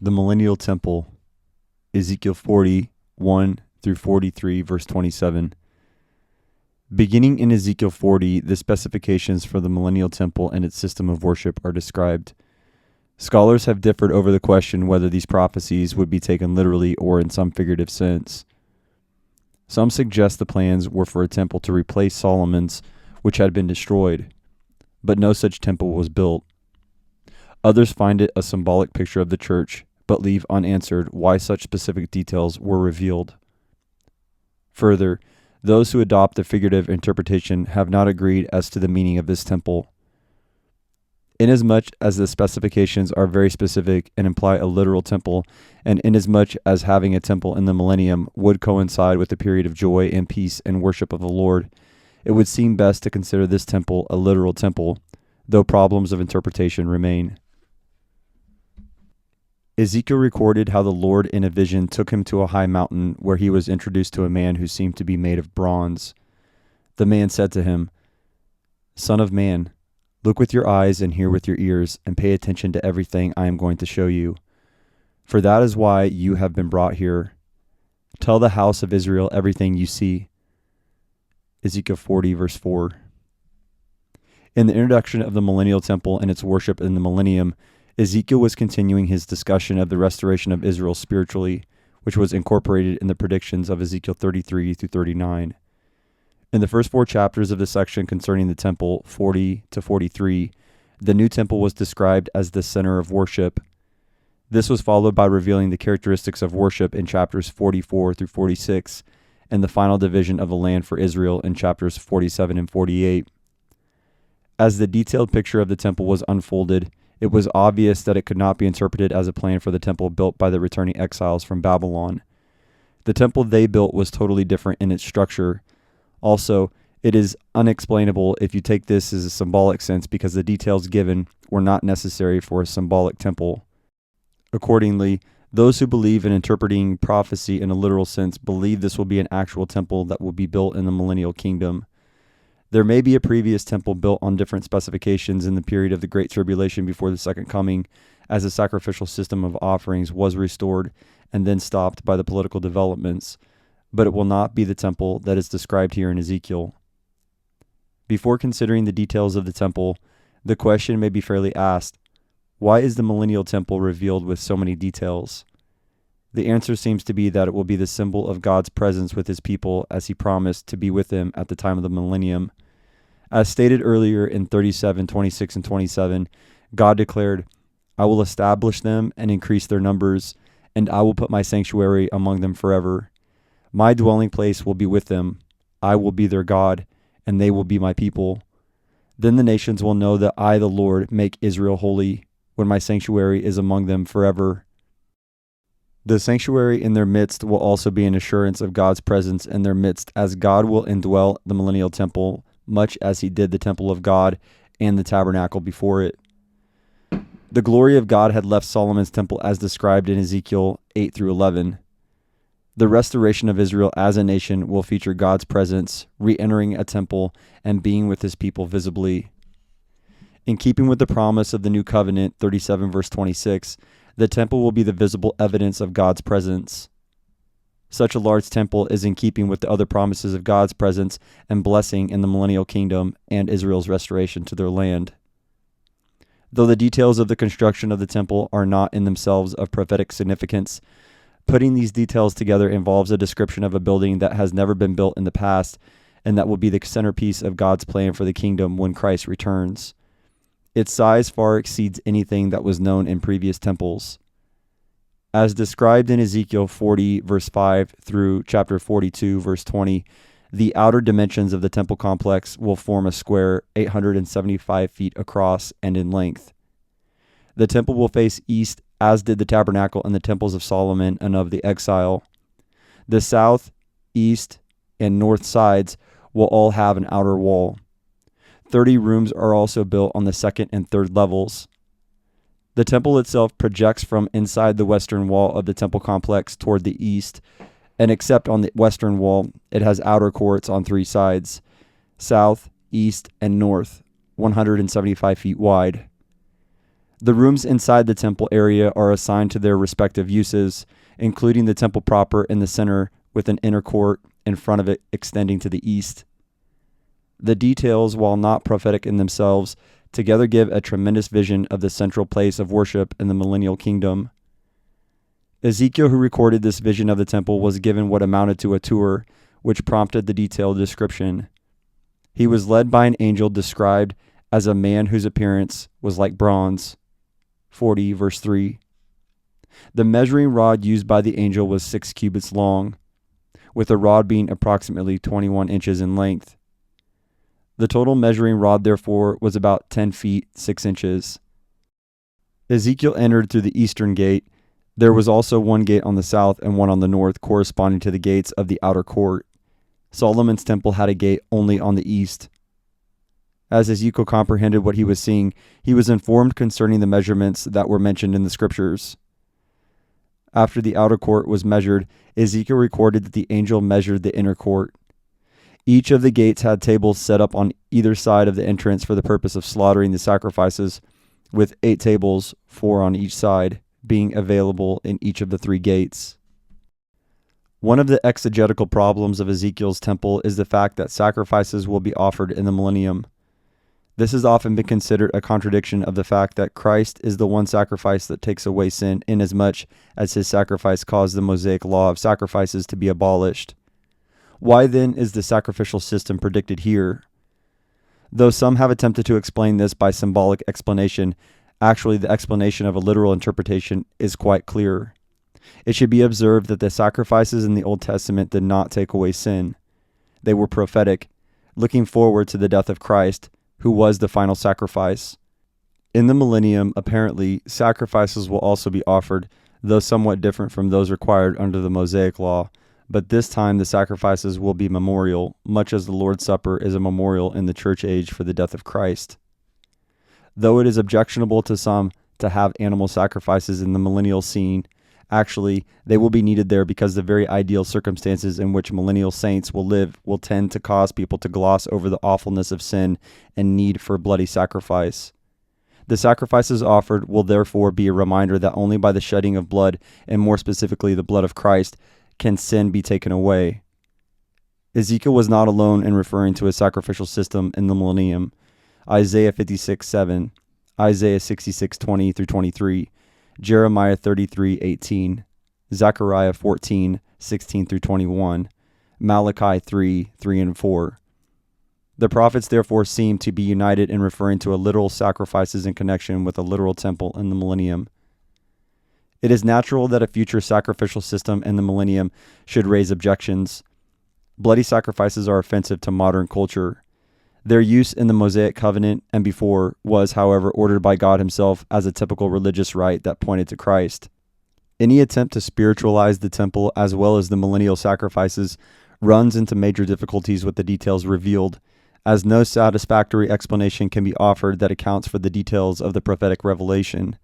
The Millennial Temple, Ezekiel 40:1 through 43, verse 27. Beginning in Ezekiel 40, the specifications for the Millennial Temple and its system of worship are described. Scholars have differed over the question whether these prophecies would be taken literally or in some figurative sense. Some suggest the plans were for a temple to replace Solomon's, which had been destroyed, but no such temple was built. Others find it a symbolic picture of the church, but leave unanswered why such specific details were revealed. Further, those who adopt the figurative interpretation have not agreed as to the meaning of this temple. Inasmuch as the specifications are very specific and imply a literal temple, and inasmuch as having a temple in the millennium would coincide with a period of joy and peace and worship of the Lord, it would seem best to consider this temple a literal temple, though problems of interpretation remain. Ezekiel recorded how the Lord in a vision took him to a high mountain where he was introduced to a man who seemed to be made of bronze. The man said to him, "Son of man, look with your eyes and hear with your ears, and pay attention to everything I am going to show you. For that is why you have been brought here. Tell the house of Israel everything you see." Ezekiel 40, verse 4. In the introduction of the Millennial Temple and its worship in the millennium, Ezekiel was continuing his discussion of the restoration of Israel spiritually, which was incorporated in the predictions of Ezekiel 33 through 39. In the first 4 chapters of the section concerning the temple, 40 to 43, the new temple was described as the center of worship. This was followed by revealing the characteristics of worship in chapters 44 through 46, and the final division of the land for Israel in chapters 47 and 48. As the detailed picture of the temple was unfolded, it was obvious that it could not be interpreted as a plan for the temple built by the returning exiles from Babylon. The temple they built was totally different in its structure. Also, it is unexplainable if you take this as a symbolic sense because the details given were not necessary for a symbolic temple. Accordingly, those who believe in interpreting prophecy in a literal sense believe this will be an actual temple that will be built in the millennial kingdom. There may be a previous temple built on different specifications in the period of the Great Tribulation before the Second Coming, as the sacrificial system of offerings was restored and then stopped by the political developments, but it will not be the temple that is described here in Ezekiel. Before considering the details of the temple, the question may be fairly asked, why is the millennial temple revealed with so many details? The answer seems to be that it will be the symbol of God's presence with his people as he promised to be with them at the time of the millennium. As stated earlier in 37, 26, and 27, God declared, "I will establish them and increase their numbers, and I will put my sanctuary among them forever. My dwelling place will be with them. I will be their God, and they will be my people. Then the nations will know that I, the Lord, make Israel holy, when my sanctuary is among them forever." The sanctuary in their midst will also be an assurance of God's presence in their midst, as God will indwell the millennial temple, much as he did the temple of God and the tabernacle before it. The glory of God had left Solomon's temple as described in Ezekiel 8 through 11. The restoration of Israel as a nation will feature God's presence, re-entering a temple and being with his people visibly. In keeping with the promise of the new covenant, 37 verse 26, the temple will be the visible evidence of God's presence. Such a large temple is in keeping with the other promises of God's presence and blessing in the millennial kingdom and Israel's restoration to their land. Though the details of the construction of the temple are not in themselves of prophetic significance, putting these details together involves a description of a building that has never been built in the past and that will be the centerpiece of God's plan for the kingdom when Christ returns. Its size far exceeds anything that was known in previous temples. As described in Ezekiel 40, verse 5 through chapter 42, verse 20, the outer dimensions of the temple complex will form a square 875 feet across and in length. The temple will face east, as did the tabernacle and the temples of Solomon and of the exile. The south, east, and north sides will all have an outer wall. 30 rooms are also built on the second and third levels. The temple itself projects from inside the western wall of the temple complex toward the east, and except on the western wall, it has outer courts on 3 sides, south, east, and north, 175 feet wide. The rooms inside the temple area are assigned to their respective uses, including the temple proper in the center with an inner court in front of it extending to the east. The details, while not prophetic in themselves, together give a tremendous vision of the central place of worship in the millennial kingdom. Ezekiel, who recorded this vision of the temple, was given what amounted to a tour, which prompted the detailed description. He was led by an angel described as a man whose appearance was like bronze. 40, verse 3. The measuring rod used by the angel was 6 cubits long, with the rod being approximately 21 inches in length. The total measuring rod, therefore, was about 10 feet, 6 inches. Ezekiel entered through the eastern gate. There was also one gate on the south and one on the north, corresponding to the gates of the outer court. Solomon's temple had a gate only on the east. As Ezekiel comprehended what he was seeing, he was informed concerning the measurements that were mentioned in the scriptures. After the outer court was measured, Ezekiel recorded that the angel measured the inner court. Each of the gates had tables set up on either side of the entrance for the purpose of slaughtering the sacrifices, with 8 tables, 4 on each side, being available in each of the 3 gates. One of the exegetical problems of Ezekiel's temple is the fact that sacrifices will be offered in the millennium. This has often been considered a contradiction of the fact that Christ is the one sacrifice that takes away sin, inasmuch as his sacrifice caused the Mosaic law of sacrifices to be abolished. Why then is the sacrificial system predicted here? Though some have attempted to explain this by symbolic explanation, actually the explanation of a literal interpretation is quite clear. It should be observed that the sacrifices in the Old Testament did not take away sin. They were prophetic, looking forward to the death of Christ, who was the final sacrifice. In the millennium, apparently, sacrifices will also be offered, though somewhat different from those required under the Mosaic law, but this time the sacrifices will be memorial, much as the Lord's Supper is a memorial in the church age for the death of Christ. Though it is objectionable to some to have animal sacrifices in the millennial scene, actually, they will be needed there because the very ideal circumstances in which millennial saints will live will tend to cause people to gloss over the awfulness of sin and need for bloody sacrifice. The sacrifices offered will therefore be a reminder that only by the shedding of blood, and more specifically the blood of Christ, can sin be taken away. Ezekiel was not alone in referring to a sacrificial system in the millennium. Isaiah 56:7, Isaiah 66:20-23, Jeremiah 33:18, Zechariah 14:16-21, Malachi 3:3-4. The prophets therefore seem to be united in referring to a literal sacrifices in connection with a literal temple in the millennium. It is natural that a future sacrificial system in the millennium should raise objections. Bloody sacrifices are offensive to modern culture. Their use in the Mosaic covenant and before was, however, ordered by God himself as a typical religious rite that pointed to Christ. Any attempt to spiritualize the temple as well as the millennial sacrifices runs into major difficulties with the details revealed, as no satisfactory explanation can be offered that accounts for the details of the prophetic revelation.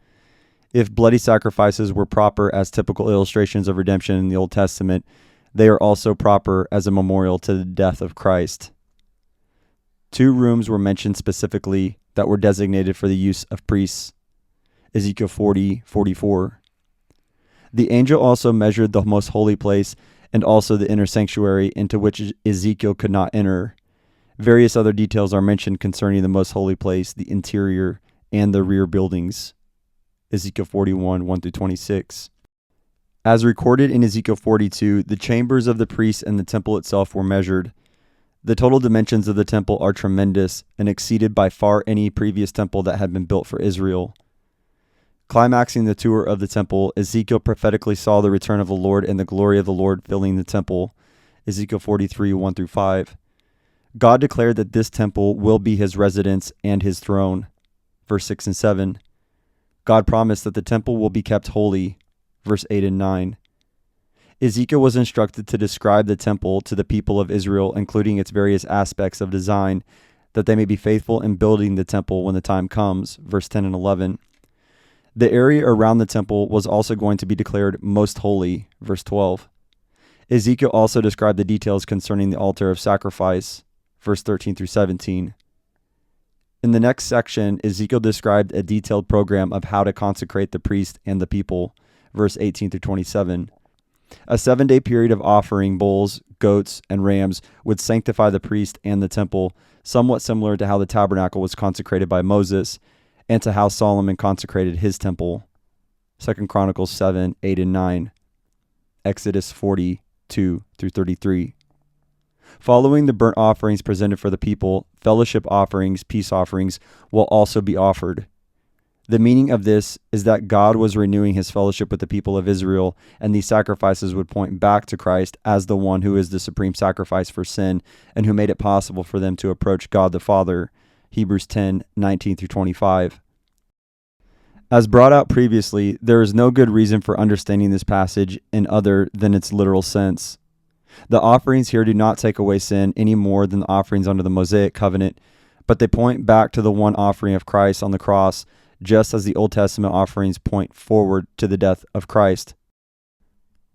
If bloody sacrifices were proper as typical illustrations of redemption in the Old Testament, they are also proper as a memorial to the death of Christ. 2 rooms were mentioned specifically that were designated for the use of priests. Ezekiel 40:44. The angel also measured the most holy place and also the inner sanctuary, into which Ezekiel could not enter. Various other details are mentioned concerning the most holy place, the interior, and the rear buildings. Ezekiel 41:1-26. As recorded in Ezekiel 42, the chambers of the priests and the temple itself were measured. The total dimensions of the temple are tremendous and exceeded by far any previous temple that had been built for Israel. Climaxing the tour of the temple, Ezekiel prophetically saw the return of the Lord and the glory of the Lord filling the temple. Ezekiel 43:1-5. God declared that this temple will be his residence and his throne. Verse 6 and 7. God promised that the temple will be kept holy. Verse 8 and 9. Ezekiel was instructed to describe the temple to the people of Israel, including its various aspects of design, that they may be faithful in building the temple when the time comes. Verse 10 and 11. The area around the temple was also going to be declared most holy. Verse 12. Ezekiel also described the details concerning the altar of sacrifice. Verse 13-17. In the next section, Ezekiel described a detailed program of how to consecrate the priest and the people, verse 18 through 27. A 7-day period of offering bulls, goats, and rams would sanctify the priest and the temple, somewhat similar to how the tabernacle was consecrated by Moses and to how Solomon consecrated his temple. 2 Chronicles 7, 8, and 9. Exodus 42 through 33. Following the burnt offerings presented for the people, fellowship offerings, peace offerings, will also be offered. The meaning of this is that God was renewing his fellowship with the people of Israel, and these sacrifices would point back to Christ as the one who is the supreme sacrifice for sin and who made it possible for them to approach God the Father. Hebrews 10, 19 through 25. As brought out previously, there is no good reason for understanding this passage in other than its literal sense. The offerings here do not take away sin any more than the offerings under the Mosaic covenant, but they point back to the one offering of Christ on the cross, just as the Old Testament offerings point forward to the death of Christ.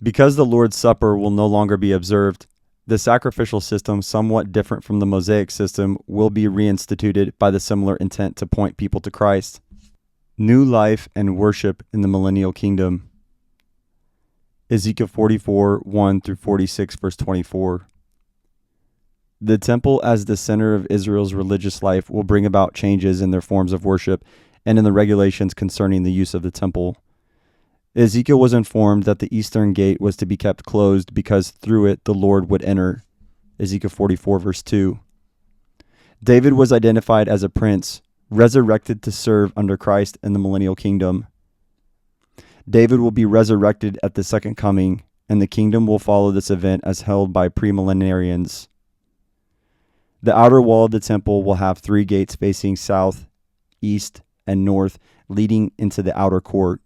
Because the Lord's Supper will no longer be observed, the sacrificial system, somewhat different from the Mosaic system, will be reinstituted by the similar intent to point people to Christ. New life and worship in the millennial kingdom. Ezekiel 44, 1 through 46, verse 24. The temple as the center of Israel's religious life will bring about changes in their forms of worship and in the regulations concerning the use of the temple. Ezekiel was informed that the eastern gate was to be kept closed because through it the Lord would enter. Ezekiel 44, verse 2. David was identified as a prince, resurrected to serve under Christ in the millennial kingdom. David will be resurrected at the second coming, and the kingdom will follow this event as held by premillenarians. The outer wall of the temple will have 3 gates facing south, east, and north, leading into the outer court.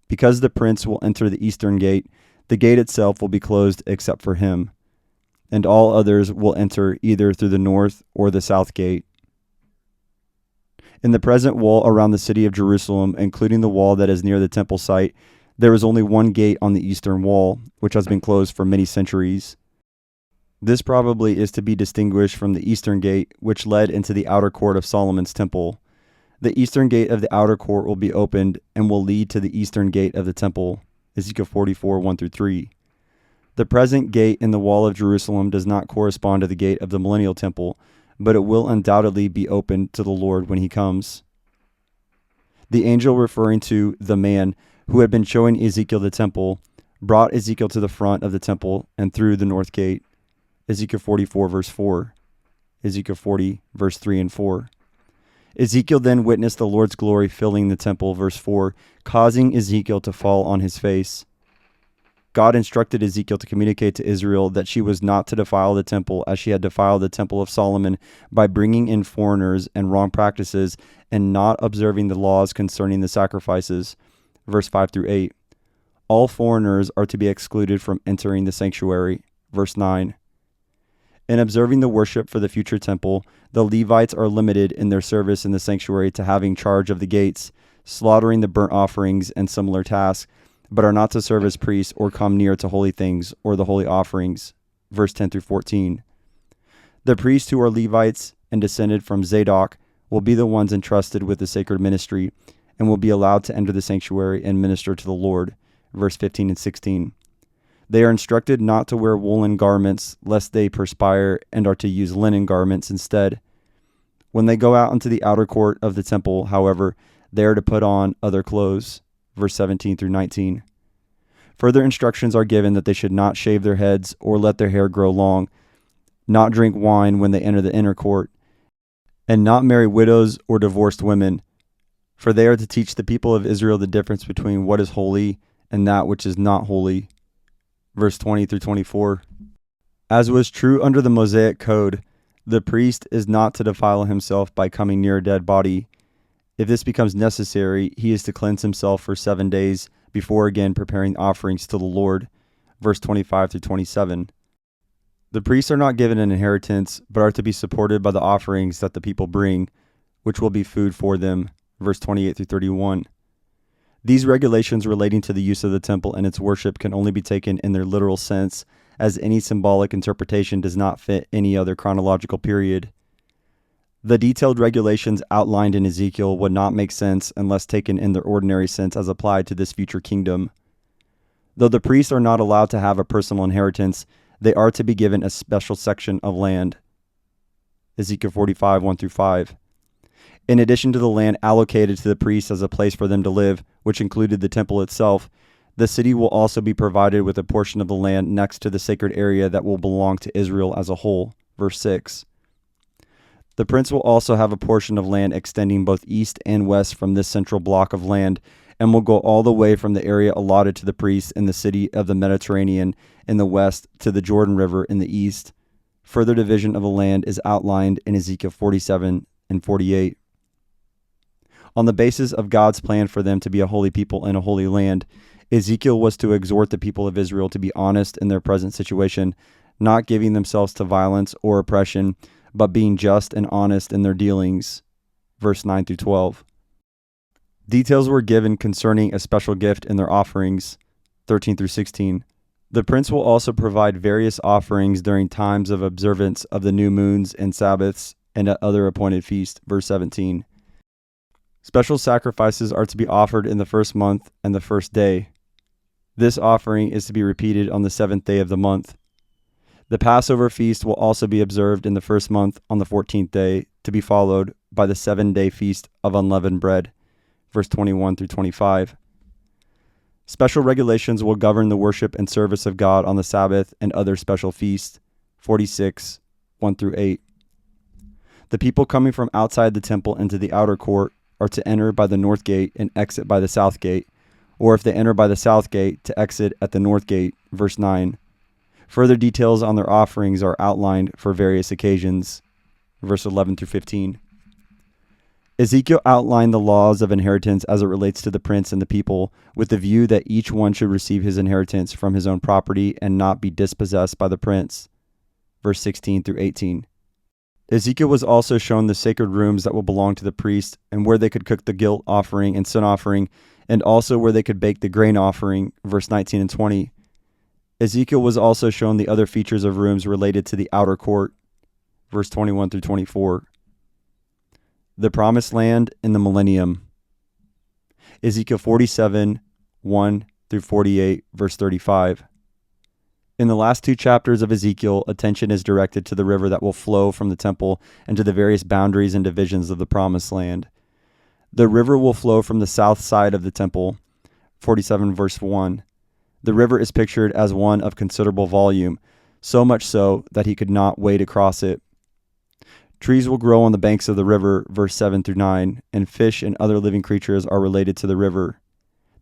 Because the prince will enter the eastern gate, the gate itself will be closed except for him, and all others will enter either through the north or the south gate. In the present wall around the city of Jerusalem, including the wall that is near the temple site, there is only one gate on the eastern wall, which has been closed for many centuries. This probably is to be distinguished from the eastern gate, which led into the outer court of Solomon's temple. The eastern gate of the outer court will be opened and will lead to the eastern gate of the temple. Ezekiel 44, 1 through 3. The present gate in the wall of Jerusalem does not correspond to the gate of the millennial temple, but it will undoubtedly be opened to the Lord when he comes. The angel referring to the man who had been showing Ezekiel the temple brought Ezekiel to the front of the temple and through the north gate. Ezekiel 44, verse 4. Ezekiel 40, verse 3 and 4. Ezekiel then witnessed the Lord's glory filling the temple, verse 4, causing Ezekiel to fall on his face. God instructed Ezekiel to communicate to Israel that she was not to defile the temple as she had defiled the temple of Solomon by bringing in foreigners and wrong practices and not observing the laws concerning the sacrifices. Verse 5 through 8. All foreigners are to be excluded from entering the sanctuary. Verse 9. In observing the worship for the future temple, the Levites are limited in their service in the sanctuary to having charge of the gates, slaughtering the burnt offerings and similar tasks, but are not to serve as priests or come near to holy things or the holy offerings. Verse 10 through 14. The priests who are Levites and descended from Zadok will be the ones entrusted with the sacred ministry and will be allowed to enter the sanctuary and minister to the Lord. Verse 15 and 16. They are instructed not to wear woolen garments lest they perspire and are to use linen garments instead. When they go out into the outer court of the temple, however, they are to put on other clothes. Verse 17 through 19. Further instructions are given that they should not shave their heads or let their hair grow long, not drink wine when they enter the inner court, and not marry widows or divorced women, for they are to teach the people of Israel the difference between what is holy and that which is not holy. Verse 20 through 24. As was true under the Mosaic code, the priest is not to defile himself by coming near a dead body. If this becomes necessary, he is to cleanse himself for 7 days before again preparing offerings to the Lord. Verse 25 through 27. The priests are not given an inheritance, but are to be supported by the offerings that the people bring, which will be food for them. Verse 28 through 31. These regulations relating to the use of the temple and its worship can only be taken in their literal sense, as any symbolic interpretation does not fit any other chronological period. The detailed regulations outlined in Ezekiel would not make sense unless taken in their ordinary sense as applied to this future kingdom. Though the priests are not allowed to have a personal inheritance, they are to be given a special section of land. Ezekiel 45, 1-5. In addition to the land allocated to the priests as a place for them to live, which included the temple itself, the city will also be provided with a portion of the land next to the sacred area that will belong to Israel as a whole. Verse 6. The prince will also have a portion of land extending both east and west from this central block of land, and will go all the way from the area allotted to the priests in the city of the Mediterranean in the west to the Jordan River in the east. Further division of the land is outlined in Ezekiel 47 and 48. On the basis of God's plan for them to be a holy people in a holy land, Ezekiel was to exhort the people of Israel to be honest in their present situation, not giving themselves to violence or oppression, but being just and honest in their dealings. Verse 9-12. Details were given concerning a special gift in their offerings. 13-16. The prince will also provide various offerings during times of observance of the new moons and Sabbaths and at other appointed feasts. Verse 17. Special sacrifices are to be offered in the first month and the first day. This offering is to be repeated on the seventh day of the month. The Passover feast will also be observed in the first month on the 14th day, to be followed by the 7-day feast of unleavened bread. Verse 21-25. Special regulations will govern the worship and service of God on the Sabbath and other special feasts. 46, 1-8. The people coming from outside the temple into the outer court are to enter by the north gate and exit by the south gate, or if they enter by the south gate, to exit at the north gate. Verse 9. Further details on their offerings are outlined for various occasions. Verse 11-15. Ezekiel outlined the laws of inheritance as it relates to the prince and the people, with the view that each one should receive his inheritance from his own property and not be dispossessed by the prince. Verse 16-18. Ezekiel was also shown the sacred rooms that will belong to the priest, and where they could cook the guilt offering and sin offering, and also where they could bake the grain offering. Verse 19 and 20. Ezekiel was also shown the other features of rooms related to the outer court. Verse 21-24. The promised land in the millennium. Ezekiel 47, 1-48, verse 35. In the last two chapters of Ezekiel, attention is directed to the river that will flow from the temple and to the various boundaries and divisions of the promised land. The river will flow from the south side of the temple. 47, verse 1. The river is pictured as one of considerable volume, so much so that he could not wade across it. Trees will grow on the banks of the river, verse 7-9, and fish and other living creatures are related to the river.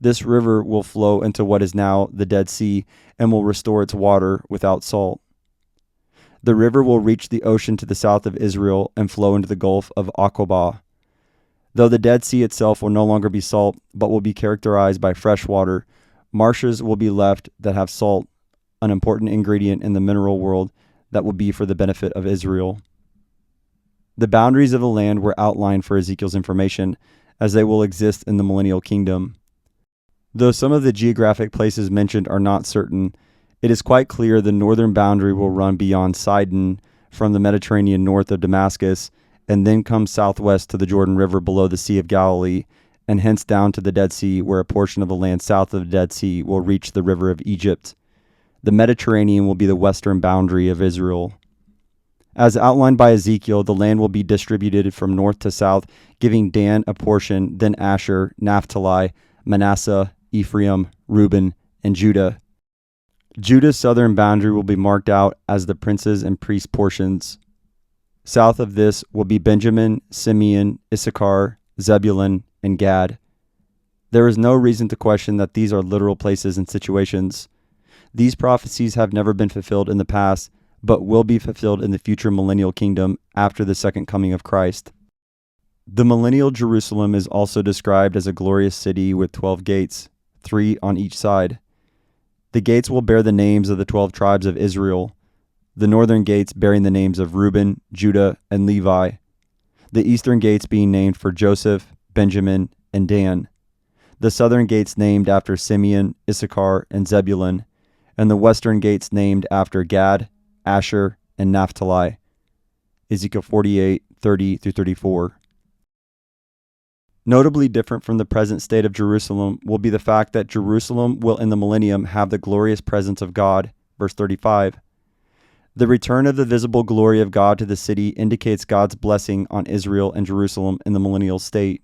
This river will flow into what is now the Dead Sea and will restore its water without salt. The river will reach the ocean to the south of Israel and flow into the Gulf of Aqaba. Though the Dead Sea itself will no longer be salt, but will be characterized by fresh water, marshes will be left that have salt, an important ingredient in the mineral world that will be for the benefit of Israel. The boundaries of the land were outlined for Ezekiel's information, as they will exist in the millennial kingdom. Though some of the geographic places mentioned are not certain, it is quite clear the northern boundary will run beyond Sidon from the Mediterranean north of Damascus, and then come southwest to the Jordan River below the Sea of Galilee, and hence down to the Dead Sea, where a portion of the land south of the Dead Sea will reach the river of Egypt. The Mediterranean will be the western boundary of Israel. As outlined by Ezekiel, the land will be distributed from north to south, giving Dan a portion, then Asher, Naphtali, Manasseh, Ephraim, Reuben, and Judah. Judah's southern boundary will be marked out as the princes and priests' portions. South of this will be Benjamin, Simeon, Issachar, Zebulun, and Gad. There is no reason to question that these are literal places and situations. These prophecies have never been fulfilled in the past, but will be fulfilled in the future millennial kingdom after the second coming of Christ. The millennial Jerusalem is also described as a glorious city with 12 gates, 3 on each side. The gates will bear the names of the 12 tribes of Israel, the northern gates bearing the names of Reuben, Judah, and Levi, the eastern gates being named for Joseph, Benjamin, and Dan, the southern gates named after Simeon, Issachar, and Zebulun, and the western gates named after Gad, Asher, and Naphtali. Ezekiel 48, 30 through 34. Notably different from the present state of Jerusalem will be the fact that Jerusalem will in the millennium have the glorious presence of God. Verse 35. The return of the visible glory of God to the city indicates God's blessing on Israel and Jerusalem in the millennial state.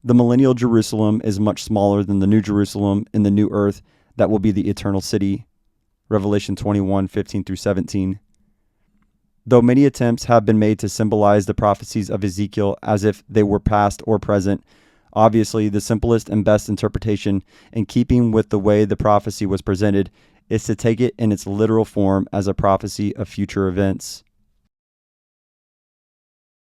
The millennial Jerusalem is much smaller than the new Jerusalem in the new earth that will be the eternal city. Revelation 21:15 through 17. Though many attempts have been made to symbolize the prophecies of Ezekiel as if they were past or present, obviously the simplest and best interpretation, in keeping with the way the prophecy was presented, is to take it in its literal form as a prophecy of future events.